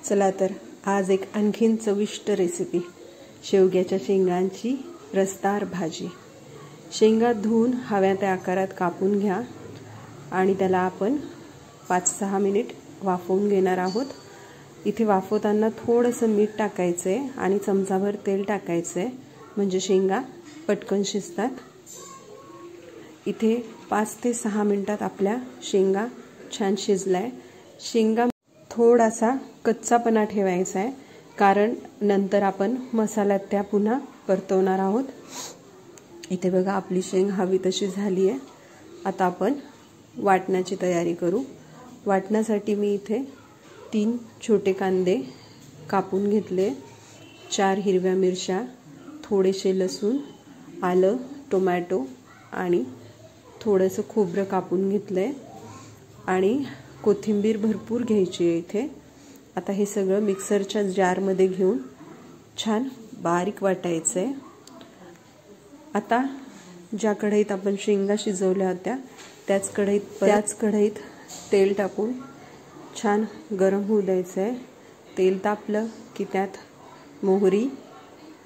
चला तर आज एक आणखीन चविष्ट रेसिपी शेवग्याच्या शेंगांची रसदार भाजी। शेंगा धुवून हव्या त्या आकारात कापून घ्या आणि त्याला आपण 5-6 मिनिट वाफवून घेणार आहोत। इथे वाफवताना थोडंसं मीठ टाकायचे आणि चमचाभर तेल टाकायचे म्हणजे शेंगा पटकन शिजतात। इथे 5 ते 6 मिनिटात आपल्या शेंगा छान शिजलाय। शेंगा थोडासा कच्चापणा ठेवायचा आहे कारण नंतर आपण मसाल्यात त्या पुन्हा परतवणार आहोत। इथे बघा आपली शेंग हवी तशी झाली आहे। आता आपण वाटण्याची तयारी करू। वाटण्यासाठी मी इथे 3 छोटे कांदे कापून घेतले, 4 हिरव्या मिरच्या, थोडेसे लसूण, आलं, टोमॅटो आणि थोडंसं खोबरं कापून घेतलंय आणि कोथिंबीर भरपूर घ्यायची आहे इथे। आता हे सगळं मिक्सरच्या जारमध्ये घेऊन छान बारीक वाटायचं आहे। आता ज्या कढईत आपण शेंगा शिजवल्या होत्या त्याच कढईत तेल टाकून छान गरम होऊ द्यायचं आहे। तेल तापलं की त्यात मोहरी,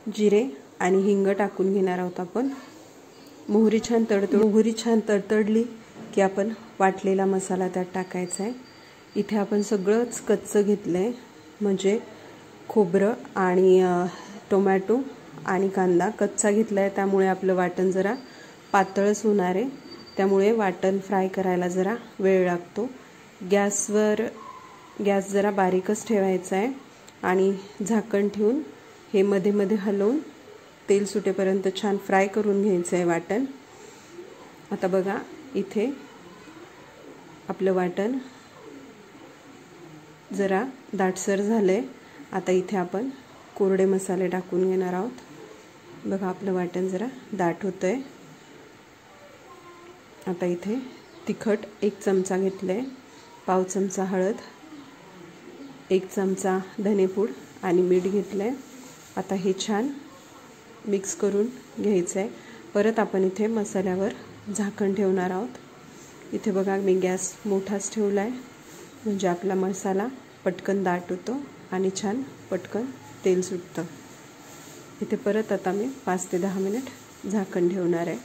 जिरे आणि हिंग टाकून घेणार आहोत आपण। मोहरी छान तडतडली की आपण वाटलेला मसाला त्यात टाकायचा आहे। इथे आपण सगळंच कच्चं घेतलंय म्हणजे खोबरं आणि टोमॅटो आणि कांदा कच्चा घेतलाय, त्यामुळे आपलं वाटण जरा पातळच होणार आहे, त्यामुळे वाटण फ्राय करायला जरा वेळ लागतो। गॅस जरा बारीकच ठेवायचा आहे आणि झाकण ठेवून हे मध्ये मध्ये हलवून तेल सुटेपर्यंत छान फ्राय करून घ्यायचं आहे वाटण। आता बघा इथे आपलं वाटण जरा दाटसर झालंय। आता इथे आपण कोरडे मसाले टाकून घेणार आहोत। बघा आपलं वाटण जरा दाट होतंय। आता इथे तिखट 1 चमचा घेतलंय, पाव चमचा हळद, 1 चमचा धनेपूड आणि मीठ घेतलंय। आता हे छान मिक्स करून घ्यायचं आहे। परत आपण इथे मसाल्यावर झाकण ठेवणार आहोत। इथे बघा मी गॅस मोठाच ठेवला आहे म्हणजे आपला मसाला पटकन दाट होतो आणि छान पटकन तेल सुटतं। इथे परत आता मी 5 ते 10 मिनिट झाकण ठेवणार आहे।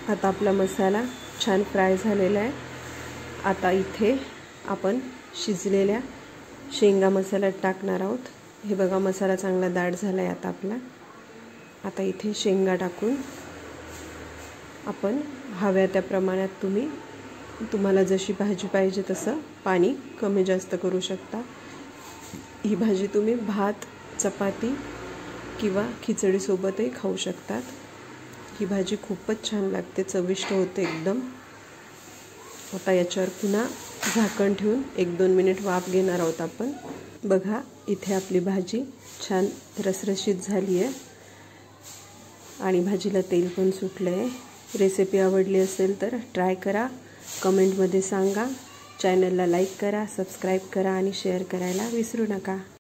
आता आपला मसाला छान फ्राय झालेला आहे। आता इथे आपण शिजलेल्या शेंगा मसाल्यात टाकणार आहोत। हे बघा मसाला चांगला दाट झाला आहे आता आपला। आता इथे शेंगा टाकून आपण हव्या त्या प्रमाणात तुम्हाला जशी भाजी पाहिजे तसं पाणी कमी जास्त करू शकता। ही भाजी तुम्ही भात, चपाती किंवा खिचडी सोबतही खाऊ शकतात। ही भाजी खूपच छान लागते, चविष्ट होते एकदम। आता याच्यावर पुन्हा झाकण ठेवून 1-2 मिनिट वाफ घेणार आहोत आपण। बघा इथे आपली भाजी छान रसरशीत झाली आहे आणि भाजीला तेल पण सुटलंय। रेसिपी आवडली असेल तर ट्राय करा, कमेंटमध्ये सांगा, चॅनलला लाईक करा, सबस्क्राईब करा आणि शेअर करायला विसरू नका।